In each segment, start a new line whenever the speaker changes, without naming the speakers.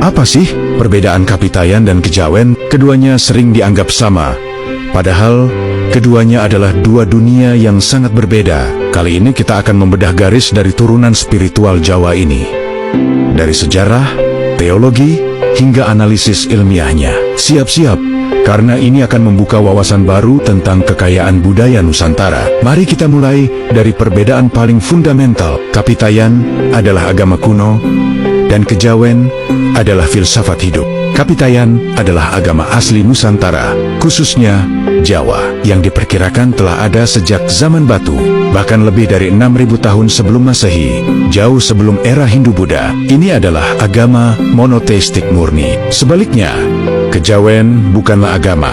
Apa sih perbedaan kapitayan dan kejawen? Keduanya sering dianggap sama, padahal keduanya adalah dua dunia yang sangat berbeda. Kali ini kita akan membedah garis dari turunan spiritual Jawa ini, dari sejarah, teologi, hingga analisis ilmiahnya. Siap-siap, karena ini akan membuka wawasan baru tentang kekayaan budaya Nusantara. Mari kita mulai dari perbedaan paling fundamental. Kapitayan adalah agama kuno, dan kejawen adalah filsafat hidup. Kapitayan adalah agama asli Nusantara, khususnya Jawa, yang diperkirakan telah ada sejak zaman batu, bahkan lebih dari 6.000 tahun sebelum Masehi, jauh sebelum era Hindu-Buddha. Ini adalah agama monoteistik murni. Sebaliknya, kejawen bukanlah agama,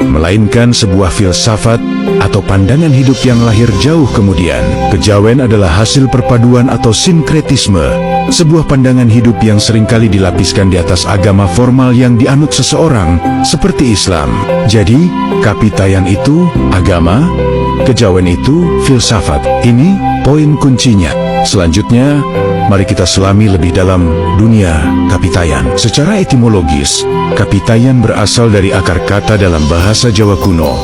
melainkan sebuah filsafat atau pandangan hidup yang lahir jauh kemudian. Kejawen adalah hasil perpaduan atau sinkretisme, sebuah pandangan hidup yang seringkali dilapiskan di atas agama formal yang dianut seseorang, seperti Islam. Jadi, kapitayan itu agama, kejawen itu filsafat. Ini poin kuncinya. Selanjutnya, mari kita selami lebih dalam dunia kapitayan. Secara etimologis, kapitayan berasal dari akar kata dalam bahasa Jawa kuno,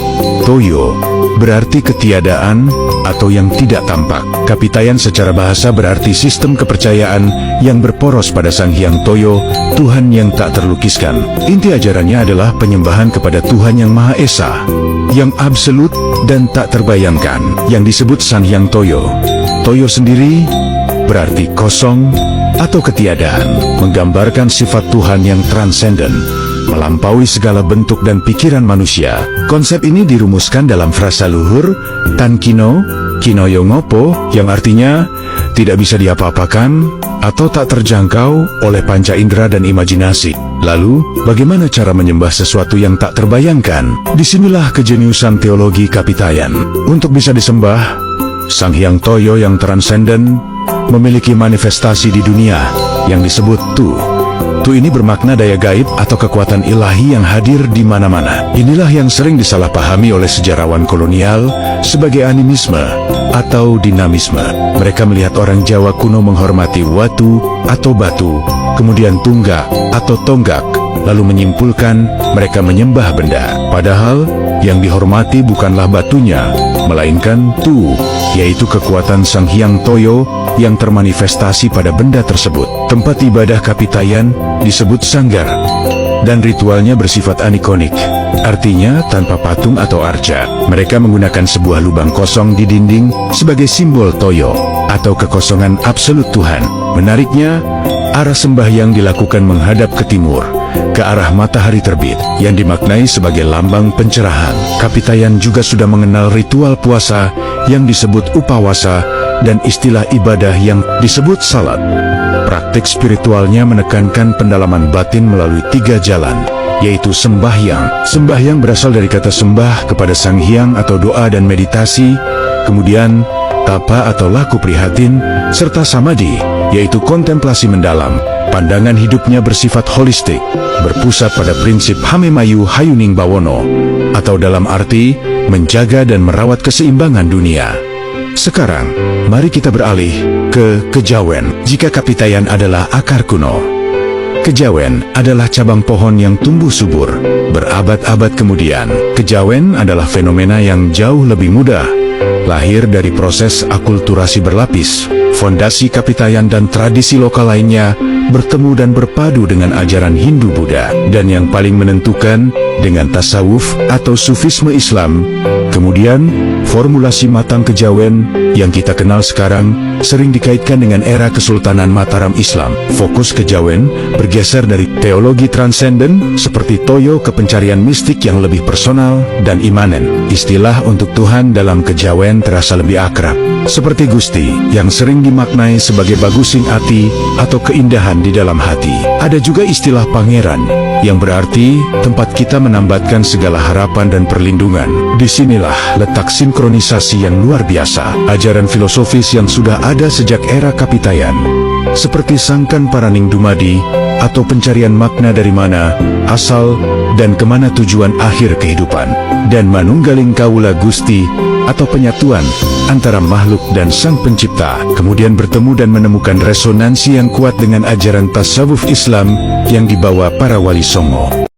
toyo, berarti ketiadaan atau yang tidak tampak. Kapitayan secara bahasa berarti sistem kepercayaan yang berporos pada Sang Hyang Toyo, Tuhan yang tak terlukiskan. Inti ajarannya adalah penyembahan kepada Tuhan yang Maha Esa, yang absolut dan tak terbayangkan, yang disebut Sang Hyang Toyo. Toyo sendiri berarti kosong atau ketiadaan, menggambarkan sifat Tuhan yang transenden, melampaui segala bentuk dan pikiran manusia. Konsep ini dirumuskan dalam frasa luhur, tan kino, kinoyo ngopo, yang artinya tidak bisa diapa-apakan atau tak terjangkau oleh panca indera dan imajinasi. Lalu, bagaimana cara menyembah sesuatu yang tak terbayangkan? Disinilah kejeniusan teologi kapitayan. Untuk bisa disembah, Sang Hyang Toyo yang transenden memiliki manifestasi di dunia yang disebut Tu. Tu ini bermakna daya gaib atau kekuatan ilahi yang hadir di mana-mana. Inilah yang sering disalahpahami oleh sejarawan kolonial sebagai animisme atau dinamisme. Mereka melihat orang Jawa kuno menghormati watu atau batu, kemudian tunggak atau tonggak, lalu menyimpulkan mereka menyembah benda. Padahal yang dihormati bukanlah batunya, melainkan Tu, yaitu kekuatan Sang Hyang Toyo yang termanifestasi pada benda tersebut. Tempat ibadah kapitayan disebut sanggar, dan ritualnya bersifat anikonik, artinya tanpa patung atau arca. Mereka menggunakan sebuah lubang kosong di dinding sebagai simbol Toyo, atau kekosongan absolut Tuhan. Menariknya, arah sembahyang dilakukan menghadap ke timur, ke arah matahari terbit, yang dimaknai sebagai lambang pencerahan. Kapitayan juga sudah mengenal ritual puasa yang disebut upawasa dan istilah ibadah yang disebut salat. Praktik spiritualnya menekankan pendalaman batin melalui 3 jalan, yaitu sembahyang. Sembahyang berasal dari kata sembah kepada Sang Hyang atau doa dan meditasi, kemudian tapa atau laku prihatin, serta samadhi, yaitu kontemplasi mendalam. Pandangan hidupnya bersifat holistik, berpusat pada prinsip Hamemayu Hayuning Bawono, atau dalam arti menjaga dan merawat keseimbangan dunia. Sekarang, mari kita beralih ke kejawen. Jika kapitayan adalah akar kuno, kejawen adalah cabang pohon yang tumbuh subur berabad-abad kemudian. Kejawen adalah fenomena yang jauh lebih mudah, lahir dari proses akulturasi berlapis. Fondasi kapitayan dan tradisi lokal lainnya bertemu dan berpadu dengan ajaran Hindu-Buddha, dan yang paling menentukan dengan tasawuf atau sufisme Islam. Kemudian, formulasi matang kejawen yang kita kenal sekarang sering dikaitkan dengan era Kesultanan Mataram Islam. Fokus kejawen bergeser dari teologi transenden seperti Toyo ke pencarian mistik yang lebih personal dan imanen. Istilah untuk Tuhan dalam kejawen terasa lebih akrab, seperti Gusti, yang sering dimaknai sebagai bagusing ati atau keindahan di dalam hati. Ada juga istilah pangeran, yang berarti tempat kita menambatkan segala harapan dan perlindungan. Disinilah letak sinkronisasi yang luar biasa. Ajaran filosofis yang sudah ada sejak era kapitayan, seperti Sangkan Paraning Dumadi, atau pencarian makna dari mana asal dan kemana tujuan akhir kehidupan, dan Manunggaling Kawula Gusti, atau penyatuan antara makhluk dan Sang Pencipta, kemudian bertemu dan menemukan resonansi yang kuat dengan ajaran tasawuf Islam yang dibawa para wali songo.